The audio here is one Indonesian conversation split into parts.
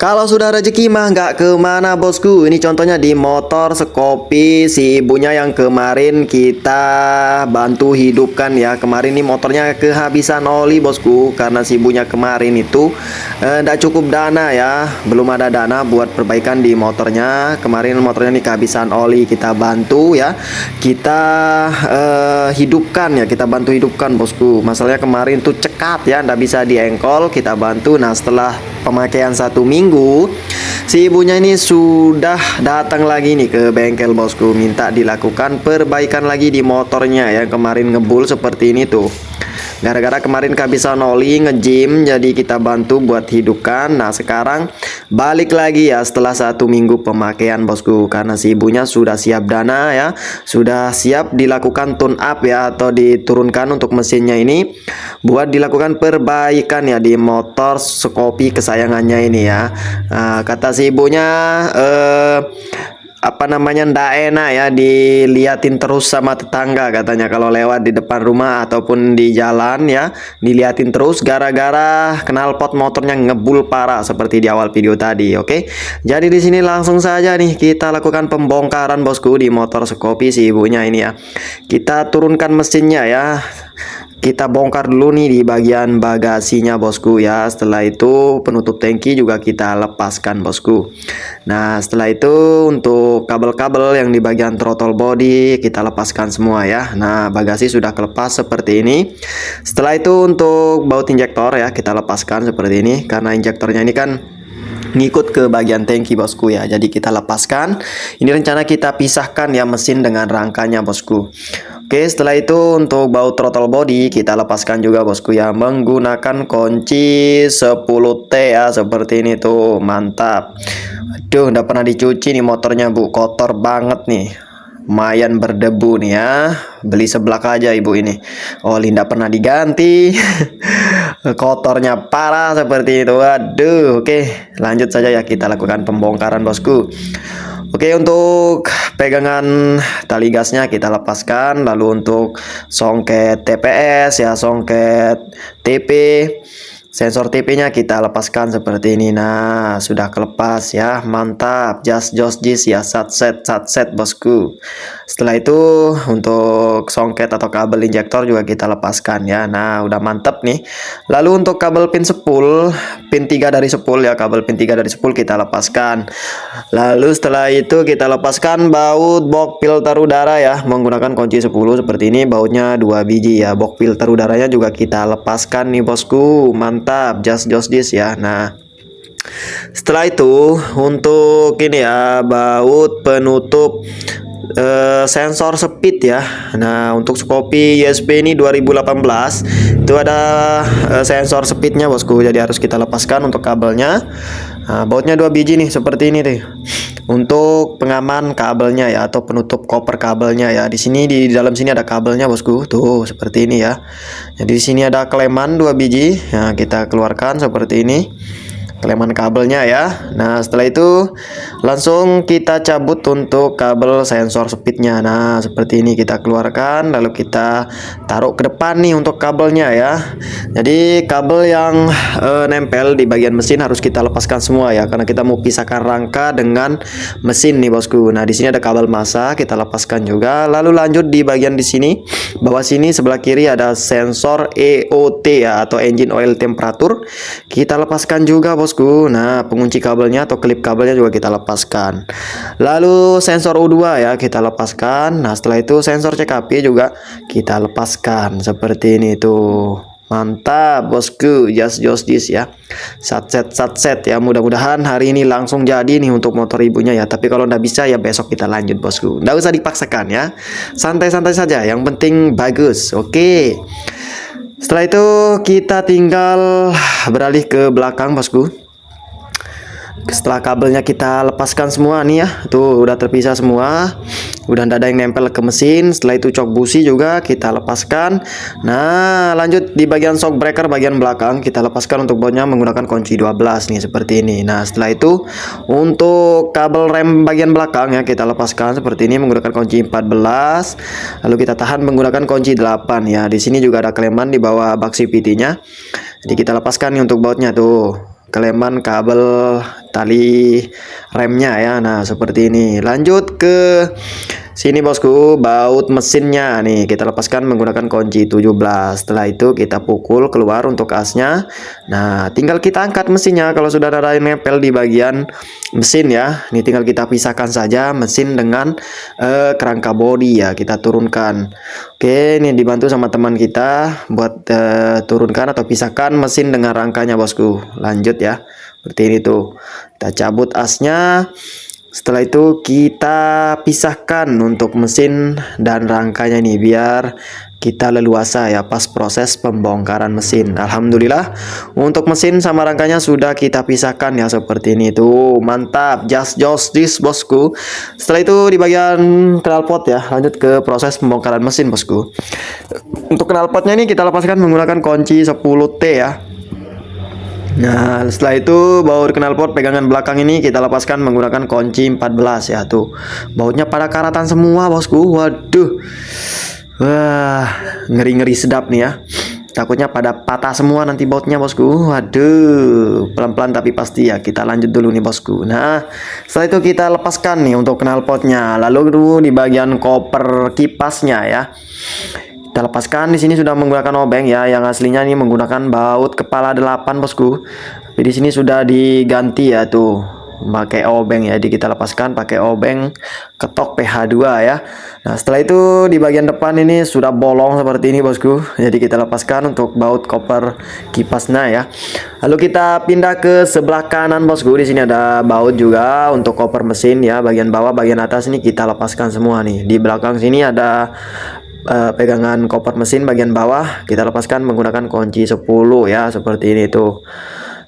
Kalau sudah rezeki mah nggak kemana bosku. Ini contohnya di motor Scoopy si ibunya yang kemarin kita bantu hidupkan ya. Kemarin nih motornya kehabisan oli bosku. Karena si ibunya kemarin itu nggak cukup dana ya. Belum ada dana buat perbaikan di motornya. Kemarin motornya nih kehabisan oli. Kita bantu ya. Kita hidupkan ya. Kita bantu hidupkan bosku. Masalahnya kemarin tuh cekat ya. Nggak bisa diengkol. Kita bantu. Nah setelah pemakaian 1 minggu si ibunya ini sudah datang lagi nih ke bengkel bosku, minta dilakukan perbaikan lagi di motornya yang kemarin ngebul seperti ini tuh. Gara-gara kemarin kehabisan oli nge-gym, jadi kita bantu buat hidupkan. Nah sekarang balik lagi ya setelah 1 minggu pemakaian bosku, karena si ibunya sudah siap dana ya, sudah siap dilakukan tune up ya, atau diturunkan untuk mesinnya ini buat dilakukan perbaikan ya di motor Scoopy kesayangannya ini ya. Nah, kata si ibunya apa namanya, ndak enak ya diliatin terus sama tetangga, katanya kalau lewat di depan rumah ataupun di jalan ya diliatin terus, gara-gara knalpot motornya ngebul parah seperti di awal video tadi. Oke, jadi di sini langsung saja nih kita lakukan pembongkaran bosku di motor Scoopy si ibunya ini ya. Kita turunkan mesinnya ya. Kita bongkar dulu nih di bagian bagasinya bosku ya. Setelah itu penutup tangki juga kita lepaskan bosku. Nah setelah itu untuk kabel-kabel yang di bagian throttle body kita lepaskan semua ya. Nah bagasi sudah kelepas seperti ini. Setelah itu untuk baut injektor ya kita lepaskan seperti ini, karena injektornya ini kan ngikut ke bagian tangki bosku ya, jadi kita lepaskan. Ini rencana kita pisahkan ya mesin dengan rangkanya bosku. Oke, setelah itu untuk baut throttle body kita lepaskan juga bosku ya, menggunakan kunci 10T ya, seperti ini tuh. Mantap. Aduh, udah pernah dicuci nih motornya bu, kotor banget nih, lumayan berdebu nih ya. Beli seblak aja ibu ini, oli ndak pernah diganti. Kotornya parah seperti itu. Aduh, oke lanjut saja ya, kita lakukan pembongkaran bosku. Oke, untuk pegangan tali gasnya kita lepaskan, lalu untuk songket TPS ya, songket TP, sensor TP-nya kita lepaskan seperti ini. Nah, sudah kelepas ya. Mantap. Just ya, sat set bosku. Setelah itu untuk songket atau kabel injektor juga kita lepaskan ya. Nah, udah mantap nih. Lalu untuk kabel pin spool, pin 3 dari spool ya, kabel pin 3 dari spool kita lepaskan. Lalu setelah itu kita lepaskan baut box filter udara ya, menggunakan kunci 10 seperti ini. Bautnya 2 biji ya. Box filter udaranya juga kita lepaskan nih bosku. Mantap, just this ya. Nah setelah itu untuk ini ya, baut penutup sensor speed ya. Nah untuk Scoopy ISP ini 2018 itu ada sensor speednya bosku, jadi harus kita lepaskan untuk kabelnya. Nah, bautnya 2 biji nih seperti ini deh. Untuk pengaman kabelnya ya, atau penutup koper kabelnya ya. Di sini di dalam sini ada kabelnya bosku. Tuh seperti ini ya. Jadi di sini ada keleman 2 biji. Nah, kita keluarkan seperti ini keleman kabelnya ya. Nah setelah itu langsung kita cabut untuk kabel sensor speednya. Nah seperti ini kita keluarkan, lalu kita taruh ke depan nih untuk kabelnya ya. Jadi kabel yang nempel di bagian mesin harus kita lepaskan semua ya, karena kita mau pisahkan rangka dengan mesin nih bosku. Nah di sini ada kabel massa, kita lepaskan juga. Lalu lanjut di bagian di sini bawah sini sebelah kiri ada sensor EOT ya, atau engine oil temperature, kita lepaskan juga bosku. Nah pengunci kabelnya atau klip kabelnya juga kita lepaskan. Lalu sensor U2 ya kita lepaskan. Nah setelah itu sensor CKP juga kita lepaskan seperti ini tuh. Mantap bosku, just this ya, sat set ya. Mudah-mudahan hari ini langsung jadi nih untuk motor ibunya ya, tapi kalau nggak bisa ya besok kita lanjut bosku, nggak usah dipaksakan ya, santai-santai saja, yang penting bagus. Oke, setelah itu kita tinggal beralih ke belakang bosku. Setelah kabelnya kita lepaskan semua nih ya, tuh udah terpisah semua, udah nggak ada yang nempel ke mesin. Setelah itu cok busi juga kita lepaskan. Nah lanjut di bagian shock breaker bagian belakang kita lepaskan untuk bautnya menggunakan kunci 12 nih seperti ini. Nah setelah itu untuk kabel rem bagian belakang ya kita lepaskan seperti ini menggunakan kunci 14, lalu kita tahan menggunakan kunci 8 ya. Di sini juga ada keleman di bawah bak CVT nya, jadi kita lepaskan nih untuk bautnya tuh. keleman kabel tali remnya ya. Nah, seperti ini. Lanjut ke sini bosku, baut mesinnya nih kita lepaskan menggunakan kunci 17. Setelah itu kita pukul keluar untuk asnya. Nah, tinggal kita angkat mesinnya kalau sudah ada yang nempel di bagian mesin ya. Ini tinggal kita pisahkan saja mesin dengan kerangka bodi ya, kita turunkan. Oke, ini dibantu sama teman kita buat turunkan atau pisahkan mesin dengan rangkanya bosku. Lanjut ya. Seperti ini tuh. Kita cabut asnya. Setelah itu kita pisahkan untuk mesin dan rangkanya nih biar kita leluasa ya pas proses pembongkaran mesin. Alhamdulillah untuk mesin sama rangkanya sudah kita pisahkan ya, seperti ini tuh. Mantap, just this bosku. Setelah itu di bagian knalpot ya, lanjut ke proses pembongkaran mesin bosku. Untuk knalpotnya ini kita lepaskan menggunakan kunci 10T ya. Nah, setelah itu baut knalpot pegangan belakang ini kita lepaskan menggunakan kunci 14 ya tuh. Bautnya pada karatan semua bosku. Waduh. Wah, ngeri-ngeri sedap nih ya. Takutnya pada patah semua nanti bautnya bosku. Waduh, pelan-pelan tapi pasti ya. Kita lanjut dulu nih bosku. Nah, setelah itu kita lepaskan nih untuk knalpotnya. Lalu dulu di bagian koper kipasnya ya. Kita lepaskan. Di sini sudah menggunakan obeng ya, yang aslinya ini menggunakan baut kepala 8 bosku. Tapi di sini sudah diganti ya tuh, pakai obeng ya. Jadi kita lepaskan pakai obeng ketok PH2 ya. Nah, setelah itu di bagian depan ini sudah bolong seperti ini bosku. Jadi kita lepaskan untuk baut koper kipasnya ya. Lalu kita pindah ke sebelah kanan bosku. Di sini ada baut juga untuk koper mesin ya. Bagian bawah, bagian atas ini kita lepaskan semua nih. Di belakang sini ada pegangan koper mesin bagian bawah, kita lepaskan menggunakan kunci 10 ya, seperti ini tuh.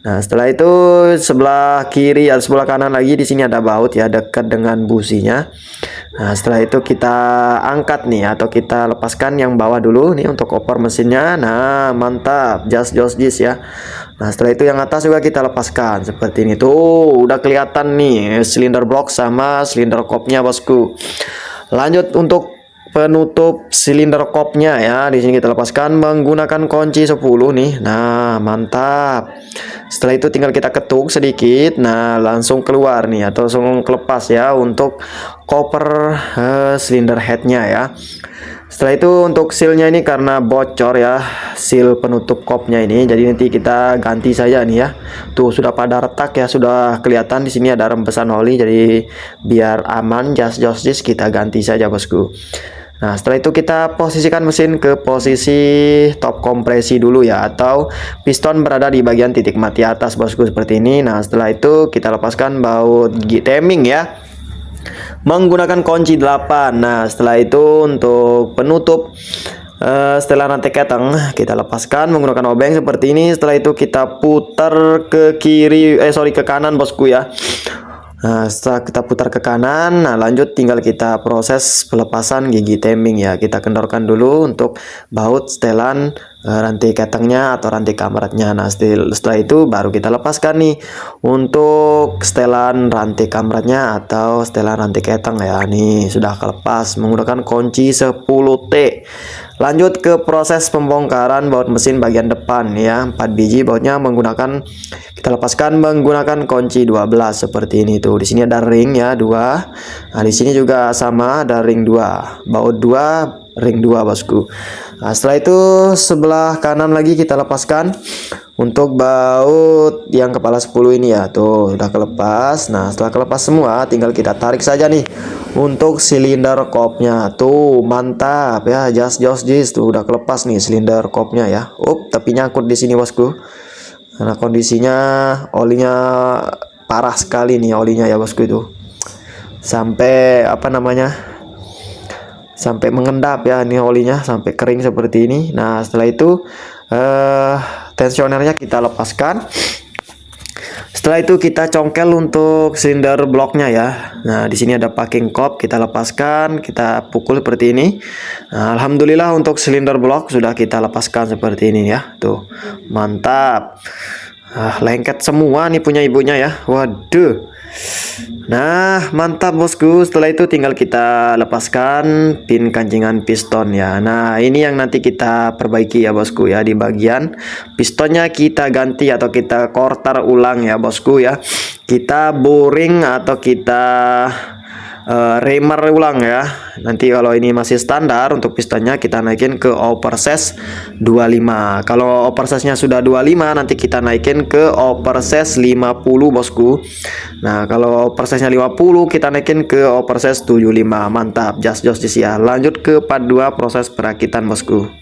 Nah, setelah itu sebelah kiri atau sebelah kanan lagi di sini ada baut ya, dekat dengan businya. Nah, setelah itu kita angkat nih atau kita lepaskan yang bawah dulu nih untuk koper mesinnya. Nah, mantap, just this ya. Nah, setelah itu yang atas juga kita lepaskan seperti ini tuh. Udah kelihatan nih silinder blok sama silinder kopnya bosku. Lanjut untuk penutup silinder kopnya ya. Di sini kita lepaskan menggunakan kunci 10 nih. Nah, mantap. Setelah itu tinggal kita ketuk sedikit. Nah, langsung keluar nih atau langsung kelepas ya untuk koper silinder headnya ya. Setelah itu untuk sealnya ini karena bocor ya, seal penutup kopnya ini, jadi nanti kita ganti saja nih ya. Tuh sudah pada retak ya, sudah kelihatan di sini ada rembesan oli, jadi biar aman just this kita ganti saja bosku. Nah, setelah itu kita posisikan mesin ke posisi top kompresi dulu ya, atau piston berada di bagian titik mati atas bosku seperti ini. Nah, setelah itu kita lepaskan baut gigi timing ya menggunakan kunci 8. Nah, setelah itu untuk penutup setelah rantai keteng kita lepaskan menggunakan obeng seperti ini. Setelah itu kita putar ke kiri, ke kanan bosku ya. Nah, setelah kita putar ke kanan, nah lanjut tinggal kita proses pelepasan gigi timing ya. Kita kendorkan dulu untuk baut setelan rantai ketengnya atau rantai kamretnya. Nah, setelah itu baru kita lepaskan nih untuk setelan rantai kamretnya atau setelan rantai keteng ya. Nih sudah kelepas menggunakan kunci 10T. Lanjut ke proses pembongkaran baut mesin bagian depan ya. 4 biji bautnya kita lepaskan menggunakan kunci 12 seperti ini tuh. Di sini ada ring ya 2. Nah, di sini juga sama ada ring 2. Baut 2, ring 2 bosku. Nah, setelah itu sebelah kanan lagi kita lepaskan untuk baut yang kepala 10 ini ya. Tuh udah kelepas. Nah, setelah kelepas semua tinggal kita tarik saja nih untuk silinder kopnya. Tuh mantap ya, just this tuh udah kelepas nih silinder kopnya ya. Tapi nyangkut di sini bosku. Karena kondisinya olinya parah sekali nih olinya ya bosku itu. Sampai sampai mengendap ya nih olinya, sampai kering seperti ini. Nah, setelah itu tensionernya kita lepaskan. Setelah itu kita congkel untuk silinder bloknya ya. Nah, di sini ada packing kop, kita lepaskan, kita pukul seperti ini. Nah, alhamdulillah untuk silinder blok sudah kita lepaskan seperti ini ya. Tuh, mantap. Lengket semua nih punya ibunya ya. Waduh. Nah, mantap bosku. Setelah itu tinggal kita lepaskan pin kancingan piston ya. Nah, ini yang nanti kita perbaiki ya bosku ya. Di bagian pistonnya kita ganti atau kita kortar ulang ya bosku ya. Kita boring atau kita reamer ulang ya. Nanti kalau ini masih standar untuk pistonnya kita naikin ke oversize 25. Kalau oversize-nya sudah 25 nanti kita naikin ke oversize 50 bosku. Nah, kalau oversize-nya 50 kita naikin ke oversize 75. Mantap, just ya. Lanjut ke part 2 proses perakitan bosku.